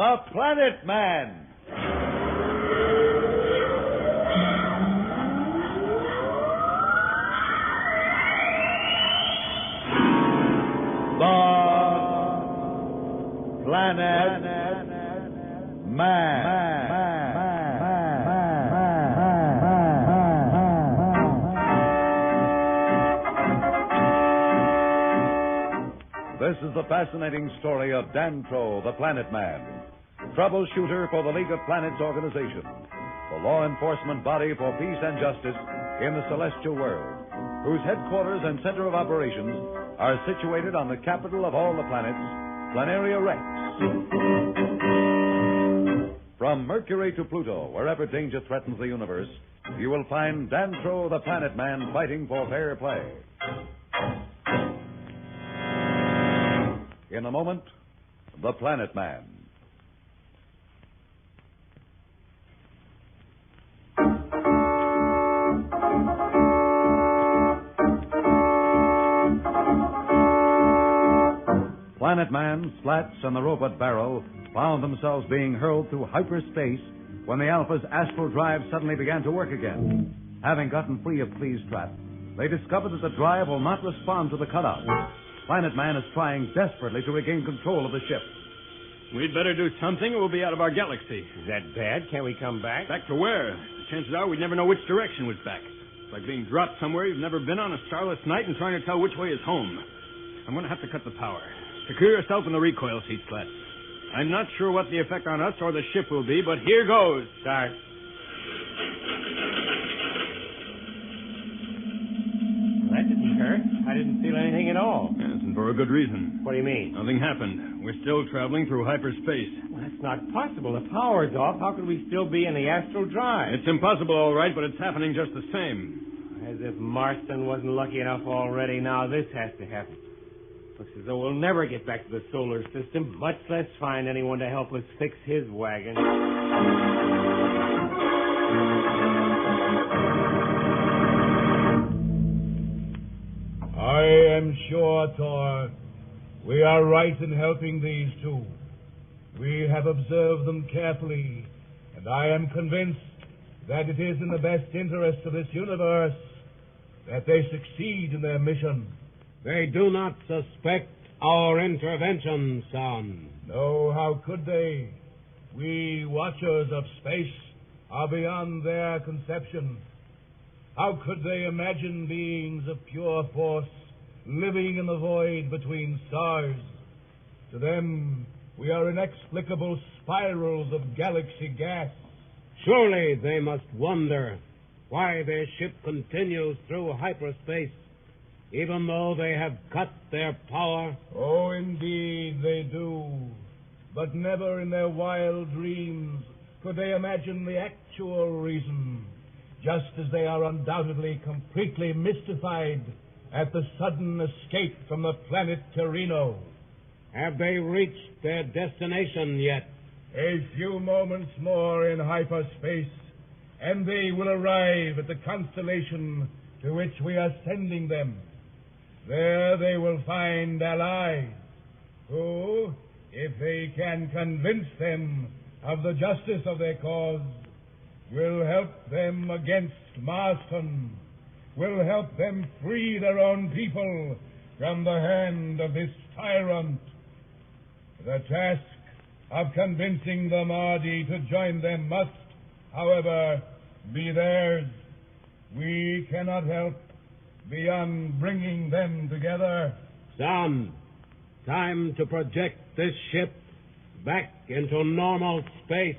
the Planet Man. The Planet Man. This is the fascinating story of Dantro, the Planet Man, troubleshooter for the League of Planets organization, the law enforcement body for peace and justice in the celestial world, whose headquarters and center of operations are situated on the capital of all the planets, Planeria Rex. From Mercury to Pluto, wherever danger threatens the universe, you will find Dantro, the Planet Man, fighting for fair play. In a moment, the Planet Man. Planet Man, Slats, and the robot Darrow found themselves being hurled through hyperspace when the Alpha's astral drive suddenly began to work again. Having gotten free of Plea's trap, they discovered that the drive will not respond to the cutout. Planet Man is trying desperately to regain control of the ship. We'd better do something or we'll be out of our galaxy. Is that bad? Can't we come back? Back to where? The chances are we'd never know which direction was back. It's like being dropped somewhere you've never been on a starless night and trying to tell which way is home. I'm going to have to cut the power. Secure yourself in the recoil seat, Slats. I'm not sure what the effect on us or the ship will be, but here goes. Start. That didn't hurt. I didn't feel anything at all. Yes, and for a good reason. What do you mean? Nothing happened. We're still traveling through hyperspace. Well, that's not possible. The power's off. How could we still be in the astral drive? It's impossible, all right, but it's happening just the same. As if Marston wasn't lucky enough already. Now this has to happen. Looks as though we'll never get back to the solar system, much less find anyone to help us fix his wagon. I am sure, Tor, we are right in helping these two. We have observed them carefully, and I am convinced that it is in the best interest of this universe that they succeed in their mission. They do not suspect our intervention, son. No, how could they? We watchers of space are beyond their conception. How could they imagine beings of pure force living in the void between stars? To them, we are inexplicable spirals of galaxy gas. Surely they must wonder why their ship continues through hyperspace, even though they have cut their power. Oh, indeed they do. But never in their wild dreams could they imagine the actual reason, just as they are undoubtedly completely mystified at the sudden escape from the planet Terreno. Have they reached their destination yet? A few moments more in hyperspace, and they will arrive at the constellation to which we are sending them. There they will find allies who, if they can convince them of the justice of their cause, will help them against Marston, will help them free their own people from the hand of this tyrant. The task of convincing the Mahdi to join them must, however, be theirs. We cannot help beyond bringing them together. Son, time to project this ship back into normal space.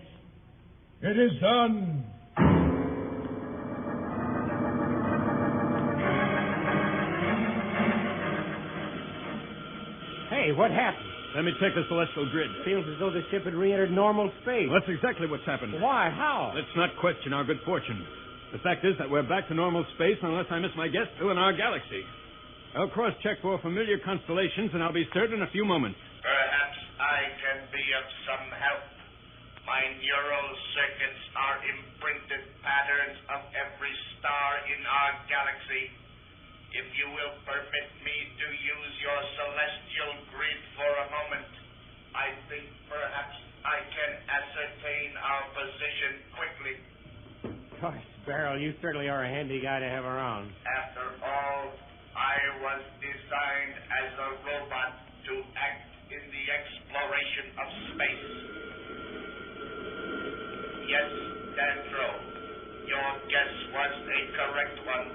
It is done. Hey, what happened? Let me check the celestial grid. Feels as though the ship had re-entered normal space. Well, that's exactly what's happened. Why? How? Let's not question our good fortune. The fact is that we're back to normal space, unless I miss my guess, still in our galaxy. I'll cross-check for familiar constellations, and I'll be certain in a few moments. Perhaps I can be of some help. My neural circuits are imprinted patterns of every star in our galaxy. If you will permit me to use your celestial grid for a moment, I think perhaps I can Gosh, Barrel, you certainly are a handy guy to have around. After all, I was designed as a robot to act in the exploration of space. Yes, Dantro, your guess was a correct one.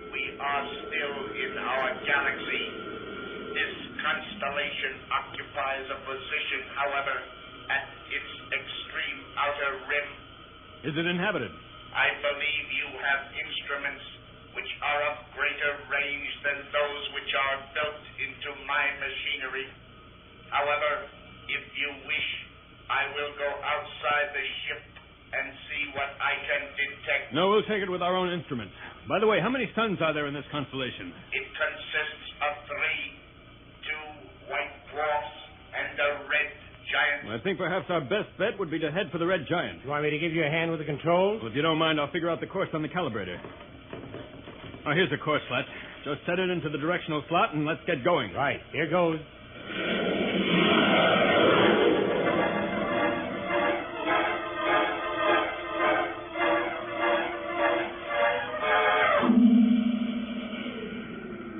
We are still in our galaxy. This constellation occupies a position, however, at its extreme outer rim. Is it inhabited? I believe you have instruments which are of greater range than those which are built into my machinery. However, if you wish, I will go outside the ship and see what I can detect. No, we'll take it with our own instruments. By the way, how many suns are there in this constellation? It consists of 3, 2 white dwarfs and a red giant. Well, I think perhaps our best bet would be to head for the red giant. You want me to give you a hand with the controls? Well, if you don't mind, I'll figure out the course on the calibrator. Oh, here's the course, Slats. Just set it into the directional slot and let's get going. Right. Here goes.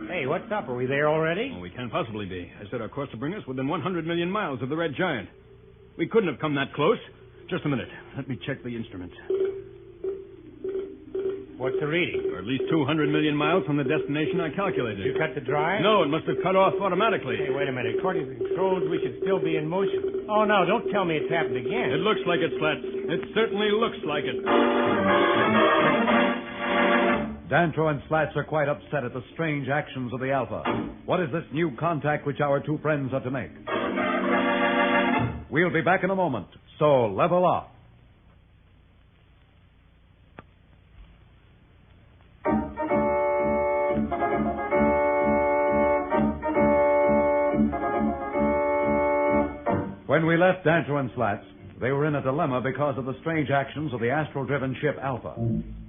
Hey, what's up? Are we there already? Well, we can't possibly be. I said our course will bring us within 100 million miles of the red giant. We couldn't have come that close. Just a minute. Let me check the instruments. What's the reading? We're at least 200 million miles from the destination I calculated. Did you cut the drive? No, it must have cut off automatically. Hey, wait a minute. According to the controls, we should still be in motion. Oh, no, don't tell me it's happened again. It looks like it, Slats. It certainly looks like it. Dantro and Slats are quite upset at the strange actions of the Alpha. What is this new contact which our two friends are to make? We'll be back in a moment, so level off. When we left Dantro and Slats, they were in a dilemma because of the strange actions of the astral-driven ship Alpha.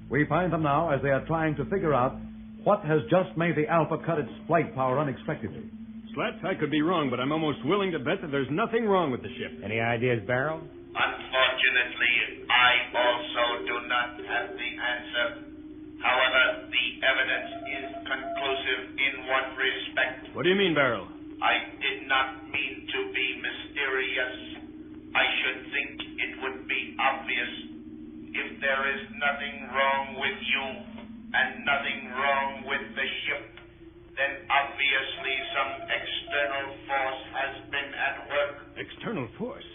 We find them now as they are trying to figure out what has just made the Alpha cut its flight power unexpectedly. Slats, I could be wrong, but I'm almost willing to bet that there's nothing wrong with the ship. Any ideas, Barrel? Unfortunately, I also do not have the answer. However, the evidence is conclusive in one respect. What do you mean, Barrel? I did not mean to be mysterious. I should think it would be obvious. If there is nothing wrong with you and nothing wrong with the ship, then obviously some external force has been at work. External force?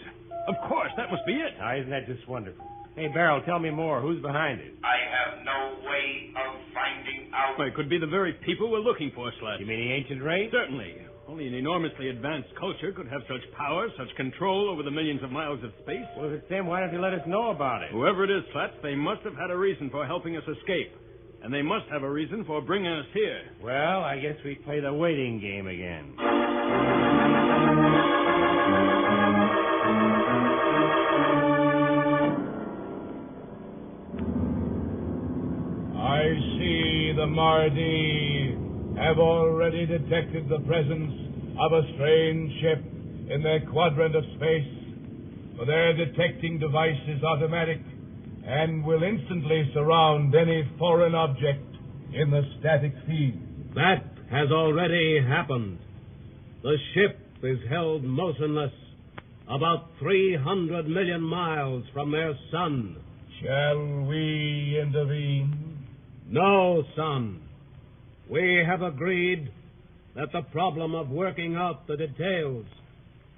Of course, that must be it. Now, isn't that just wonderful? Hey, Barrel, tell me more. Who's behind it? I have no way of finding out. Well, it could be the very people we're looking for, Slats. You mean the ancient race? Certainly. Only an enormously advanced culture could have such power, such control over the millions of miles of space. Well, if it's them, why don't you let us know about it? Whoever it is, Slats, they must have had a reason for helping us escape. And they must have a reason for bringing us here. Well, I guess we play the waiting game again. I see the Mardi have already detected the presence of a strange ship in their quadrant of space. For their detecting device is automatic and will instantly surround any foreign object in the static field. That has already happened. The ship is held motionless about 300 million miles from their sun. Shall we intervene? No, son. We have agreed that the problem of working out the details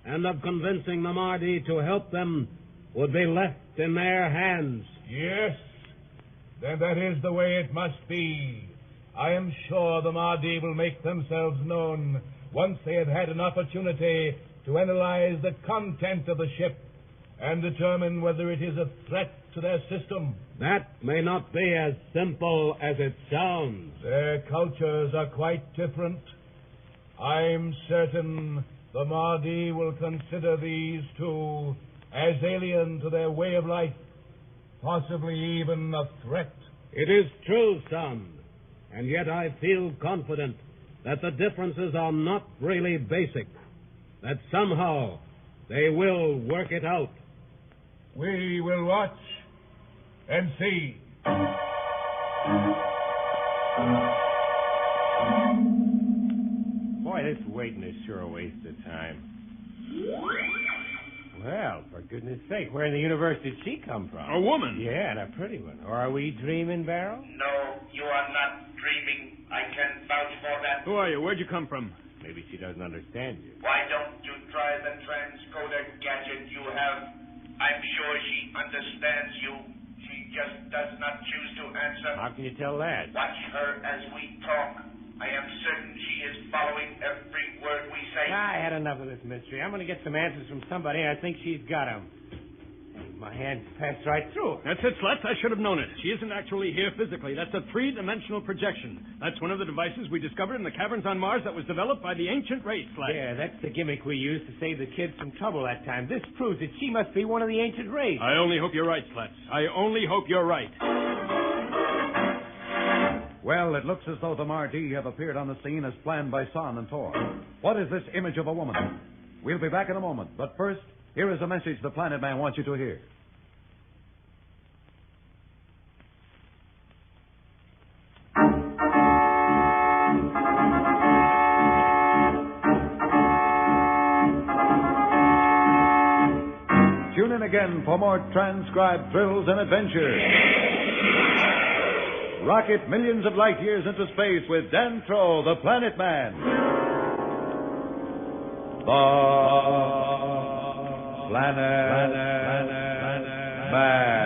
and of convincing the Mardi to help them would be left in their hands. Yes. Then that is the way it must be. I am sure the Mardi will make themselves known once they have had an opportunity to analyze the content of the ship and determine whether it is a threat to their system. That may not be as simple as it sounds. Their cultures are quite different. I'm certain the Mardi will consider these two as alien to their way of life, possibly even a threat. It is true, son, and yet I feel confident that the differences are not really basic, that somehow they will work it out. We will watch and see. Boy, this waiting is sure a waste of time. Well, for goodness sake, where in the universe did she come from? A woman. Yeah, and a pretty one. Or are we dreaming, Darrow? No, you are not dreaming. I can vouch for that. Who are you? Where'd you come from? Maybe she doesn't understand you. Why don't you try the transcoder gadget you have? I'm sure she understands you. She just does not choose to answer. How can you tell that? Watch her as we talk. I am certain she is following every word we say. I had enough of this mystery. I'm going to get some answers from somebody. I think she's got them. My hand passed right through her. That's it, Slats. I should have known it. She isn't actually here physically. That's a three-dimensional projection. That's one of the devices we discovered in the caverns on Mars that was developed by the ancient race, Slats. Yeah, that's the gimmick we used to save the kids from trouble that time. This proves that she must be one of the ancient race. I only hope you're right, Slats. I only hope you're right. Well, it looks as though the Mardi have appeared on the scene as planned by Son and Tor. What is this image of a woman? We'll be back in a moment, but first, here is a message the Planet Man wants you to hear. Tune in again for more transcribed thrills and adventures. Rocket millions of light years into space with Dantro, the Planet Man. The Planet Man.